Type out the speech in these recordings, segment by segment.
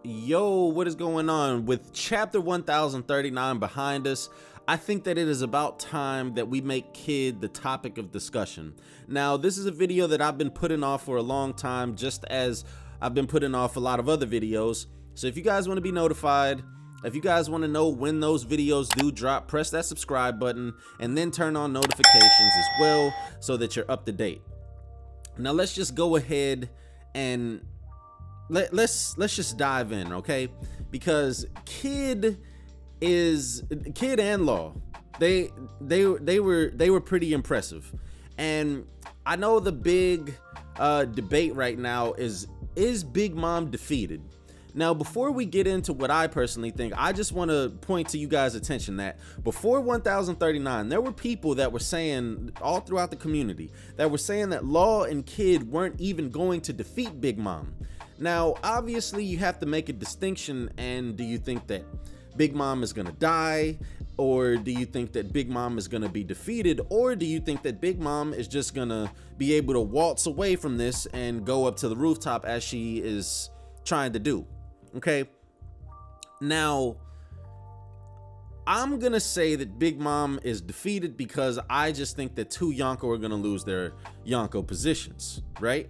Yo, what is going on? With chapter 1039 behind us, I think that it is about time that we make kid the topic of discussion. Now, this is a video that I've been putting off for a long time, just as I've been putting off a lot of other videos. So if you guys want to be notified, if you guys want to know when those videos do drop, press that subscribe button and then turn on notifications as well so that you're up to date. Now, let's just go ahead and let's just dive in, okay? Because Kid and Law, they were pretty impressive. And I know the big debate right now is Big Mom defeated? Now, before we get into what I personally think, I just want to point to you guys' attention that before 1039, there were people that were saying all throughout the community that were saying that Law and Kid weren't even going to defeat Big Mom. Now, obviously, you have to make a distinction. And do you think that Big Mom is going to die? Or do you think that Big Mom is going to be defeated? Or do you think that Big Mom is just going to be able to waltz away from this and go up to the rooftop as she is trying to do? Okay. Now, I'm going to say that Big Mom is defeated because I just think that two Yonko are going to lose their Yonko positions, right?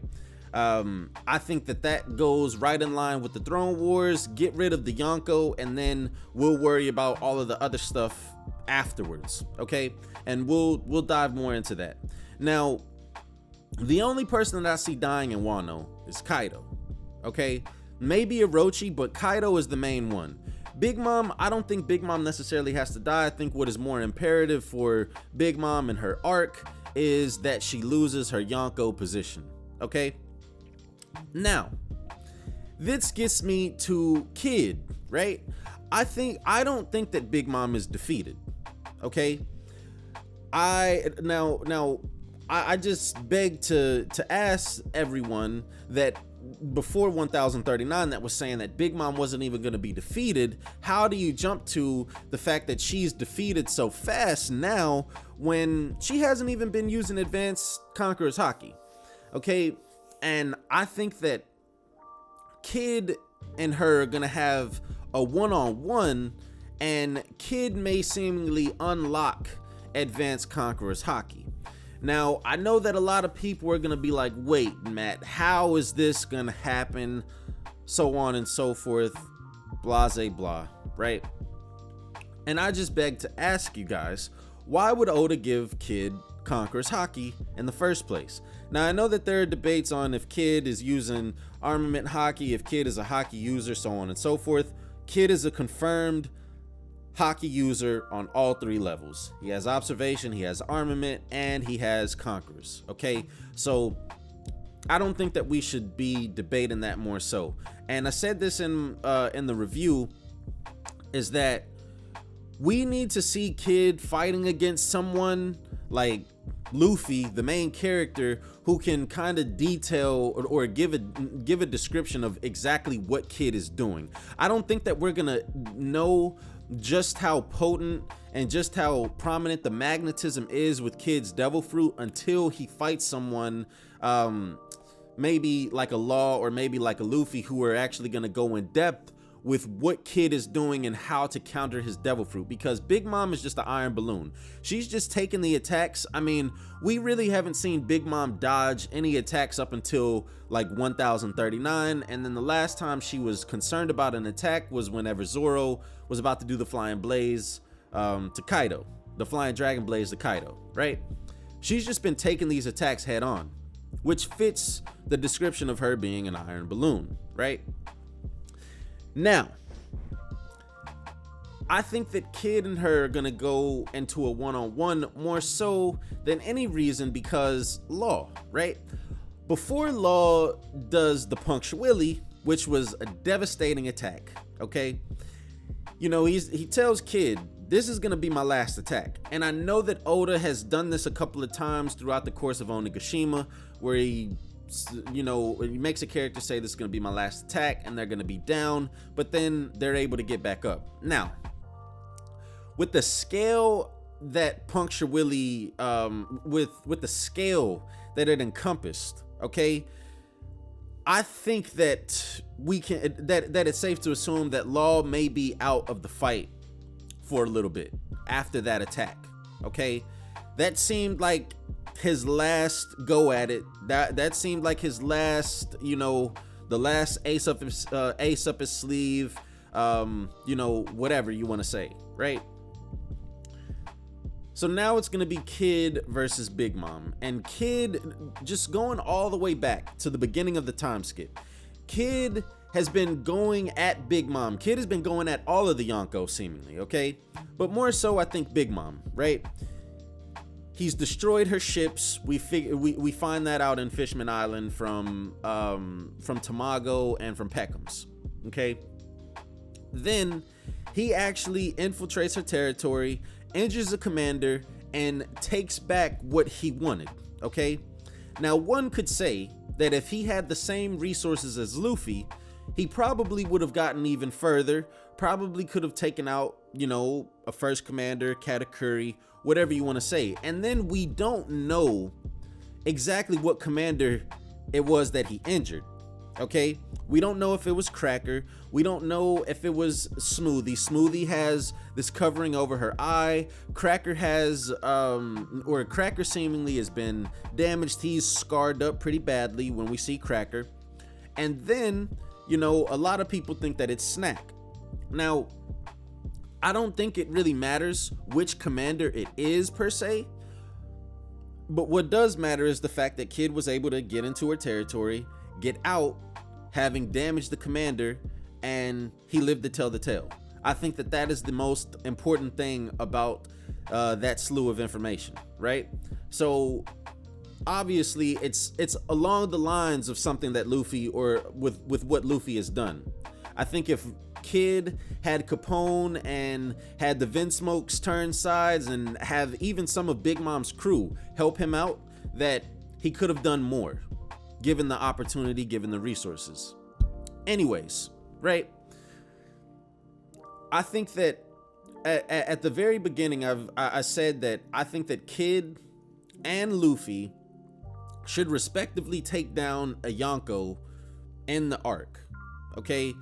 I think that goes right in line with the Throne Wars. Get rid of the Yonko and then we'll worry about all of the other stuff afterwards, okay? And we'll dive more into that. Now, the only person that I see dying in Wano is Kaido, okay? Maybe Orochi, but Kaido is the main one. Big Mom, I don't think Big Mom necessarily has to die. I think what is more imperative for Big Mom and her arc is that she loses her Yonko position, okay? Now, this gets me to Kid, right? I don't think that Big Mom is defeated, okay? I just beg to ask everyone that before 1039 that was saying that Big Mom wasn't even going to be defeated, how do you jump to the fact that she's defeated so fast now when she hasn't even been using advanced conquerors haki? Okay, and I think that Kid and her are going to have a one-on-one, and Kid may seemingly unlock advanced conquerors haki. Now, I know that a lot of people are going to be like, wait, Matt, how is this going to happen? So on and so forth, blase blah, right? And I just beg to ask you guys, why would Oda give Kid conquerors haki in the first place? Now, I know that there are debates on if Kid is using armament haki, if Kid is a haki user, so on and so forth. Kid is a confirmed haki user on all three levels. He has observation, he has armament, and he has conquerors, okay? So I don't think that we should be debating that more so. And I said this in the review, is that we need to see Kid fighting against someone like Luffy, the main character, who can kind of detail or give a description of exactly what Kid is doing. I don't think that we're gonna know just how potent and just how prominent the magnetism is with Kid's devil fruit until he fights someone, maybe like a Law or maybe like a Luffy, who are actually going to go in depth with what Kid is doing and how to counter his devil fruit. Because Big Mom is just an iron balloon. She's just taking the attacks. I mean, we really haven't seen Big Mom dodge any attacks up until like 1039, and then the last time she was concerned about an attack was whenever Zoro was about to do the flying blaze to Kaido, the flying dragon blaze to Kaido, right? She's just been taking these attacks head on, which fits the description of her being an iron balloon, right? Now, I think that Kid and her are gonna go into a one-on-one more so than any reason because Law, right? Before Law does the punctuality, which was a devastating attack, okay? You know, he tells Kid, this is gonna be my last attack. And I know that Oda has done this a couple of times throughout the course of Onigashima, where he makes a character say this is gonna be my last attack and they're gonna be down, but then they're able to get back up. Now, with the scale that Puncture Willie, with the scale that it encompassed, okay, I think that that it's safe to assume that Law may be out of the fight for a little bit after that attack. Okay, that seemed like his last go at it. That seemed like his last, the last ace up his sleeve. Whatever you want to say, right? So now it's going to be Kid versus Big Mom. And Kid, just going all the way back to the beginning of the time skip, Kid has been going at Big Mom. Kid has been going at all of the Yonko, seemingly, okay? But more so, I think Big Mom, right? He's destroyed her ships. We find that out in Fishman Island from Tamago and from Peckham's, okay? Then he actually infiltrates her territory, injures a commander, and takes back what he wanted, okay? Now, one could say that if he had the same resources as Luffy, he probably would have gotten even further, probably could have taken out, a first commander, Katakuri, whatever you want to say. And then we don't know exactly what commander it was that he injured, okay? We don't know if it was Cracker. We don't know if it was Smoothie. Smoothie has this covering over her eye. Cracker has, Cracker seemingly has been damaged. He's scarred up pretty badly when we see Cracker. And then, a lot of people think that it's Snack. Now, I don't think it really matters which commander it is per se. But what does matter is the fact that Kid was able to get into her territory, get out, having damaged the commander, and he lived to tell the tale. I think that is the most important thing about that slew of information, right? So obviously it's along the lines of something that Luffy, or with what Luffy has done. I think if Kid had Capone and had the Vinsmokes turn sides and have even some of Big Mom's crew help him out, that he could have done more, given the opportunity, given the resources. Anyways, right? I think that at the very beginning, I said that I think that Kid and Luffy should respectively take down a Yonko in the arc, okay?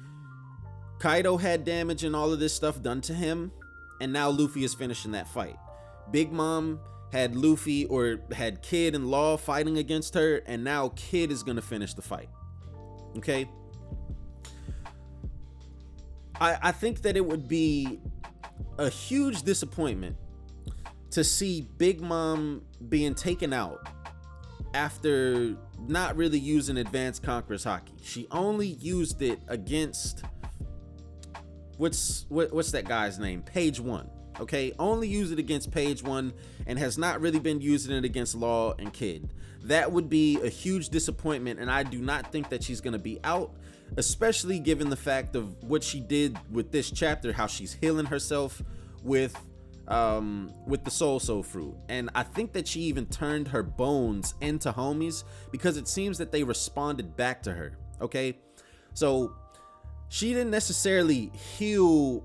Kaido had damage and all of this stuff done to him, and now Luffy is finishing that fight. Big Mom had Luffy, or had Kid and Law fighting against her, and now Kid is gonna finish the fight, okay? I think that it would be a huge disappointment to see Big Mom being taken out after not really using advanced conquerors haki. She only used it against what's that guy's name? Page 1. Okay, only used it against Page 1 and has not really been using it against Law and Kid. That would be a huge disappointment, and I do not think that she's gonna be out, especially given the fact of what she did with this chapter, how she's healing herself with the soul fruit. And I think that she even turned her bones into homies, because it seems that they responded back to her. Okay, so she didn't necessarily heal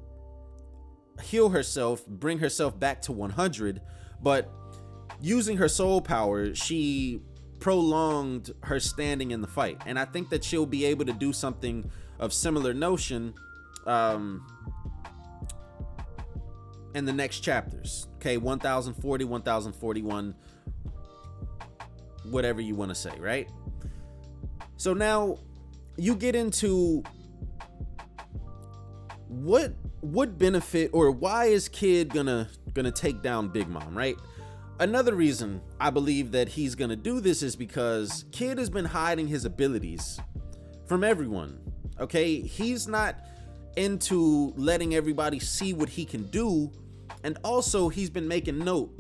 herself, bring herself back to 100, but using her soul power, she prolonged her standing in the fight. And I think that she'll be able to do something of similar notion in the next chapters. Okay, 1040, 1041, whatever you want to say, right? So now you get into what benefit, or why is Kid gonna take down Big Mom, right? Another reason I believe that he's gonna do this is because Kid has been hiding his abilities from everyone. Okay, he's not into letting everybody see what he can do, and also he's been making note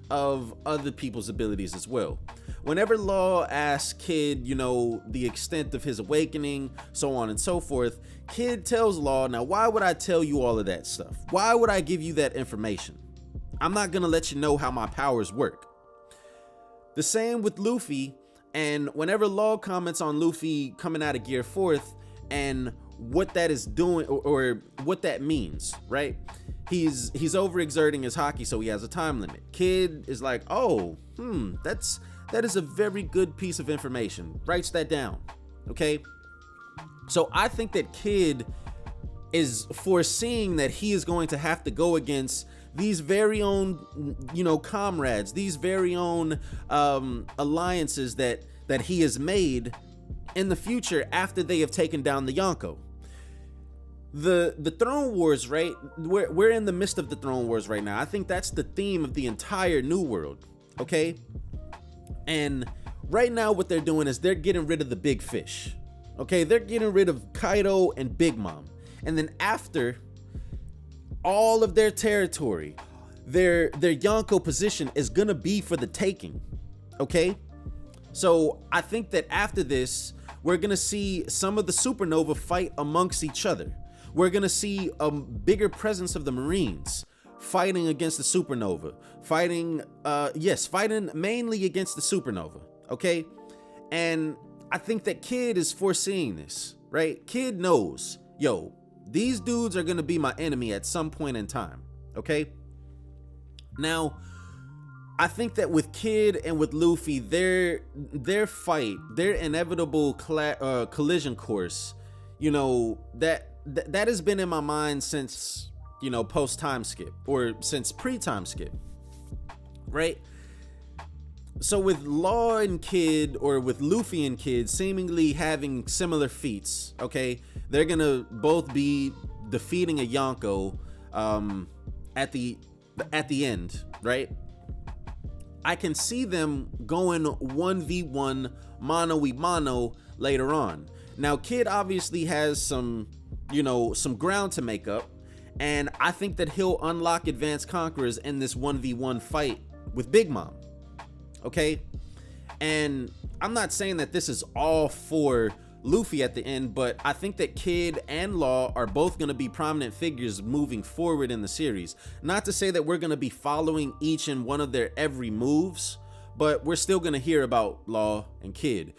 of other people's abilities as well. Whenever Law asks Kid, the extent of his awakening, so on and so forth, Kid tells Law, now why would I tell you all of that stuff? Why would I give you that information? I'm not gonna let you know how my powers work. The same with Luffy, and whenever Law comments on Luffy coming out of Gear 4th and what that is doing, or what that means, right? He's overexerting his haki, so he has a time limit. Kid is like, oh, that is a very good piece of information. Writes that down. Okay, so I think that Kid is foreseeing that he is going to have to go against these very own, comrades, these very own alliances that he has made in the future after they have taken down the Yonko. The Throne Wars, right? We're in the midst of the Throne Wars right now. I think that's the theme of the entire New World, okay? And right now what they're doing is they're getting rid of the big fish, okay? They're getting rid of Kaido and Big Mom. And then after all of their territory, their Yonko position is gonna be for the taking, okay? So I think that after this, we're gonna see some of the supernova fight amongst each other. We're gonna see a bigger presence of the Marines fighting against the supernova, fighting mainly against the supernova, okay? And I think that Kid is foreseeing this, right? Kid knows, yo, these dudes are gonna be my enemy at some point in time, okay? Now, I think that with Kid and with Luffy, their fight, their inevitable collision course, that has been in my mind since, post time skip, or since pre time skip, right? So with Law and Kid, or with Luffy and Kid seemingly having similar feats, okay, they're gonna both be defeating a Yonko at the end, right? I can see them going 1v1 mano-y-mano later on. Now, Kid obviously has some ground to make up, and I think that he'll unlock advanced conquerors in this 1v1 fight with Big Mom, okay? And I'm not saying that this is all for Luffy at the end, but I think that Kid and Law are both going to be prominent figures moving forward in the series. Not to say that we're going to be following each and one of their every moves, but we're still going to hear about Law and Kid.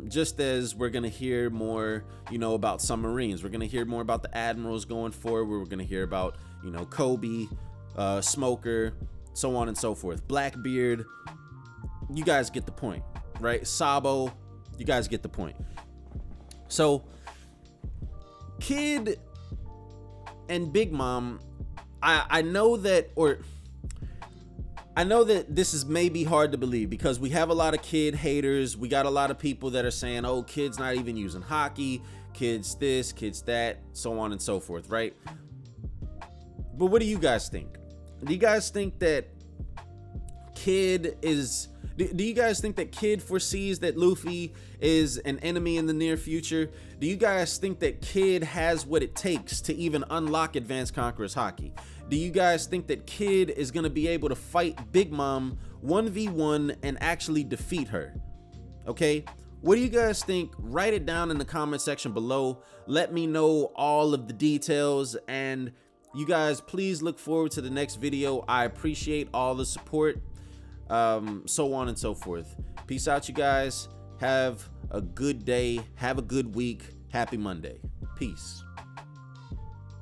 Just as we're going to hear more, about submarines. We're going to hear more about the admirals going forward. We're going to hear about, Kobe, Smoker, so on and so forth. Blackbeard, you guys get the point, right? Sabo, you guys get the point. So, Kid and Big Mom, I know that this is maybe hard to believe because we have a lot of Kid haters. We got a lot of people that are saying, oh, Kid's not even using haki, Kid's this, Kid's that, so on and so forth, right? But what do you guys think? Do you guys think that Kid is... Do you guys think that Kid foresees that Luffy is an enemy in the near future? Do you guys think that Kid has what it takes to even unlock Advanced Conquerors haki? Do you guys think that Kid is going to be able to fight Big Mom 1v1 and actually defeat her? Okay, what do you guys think? Write it down in the comment section below. Let me know all of the details, and you guys please look forward to the next video. I appreciate all the support. So on and so forth. Peace out, you guys. Have a good day. Have a good week. Happy Monday. Peace.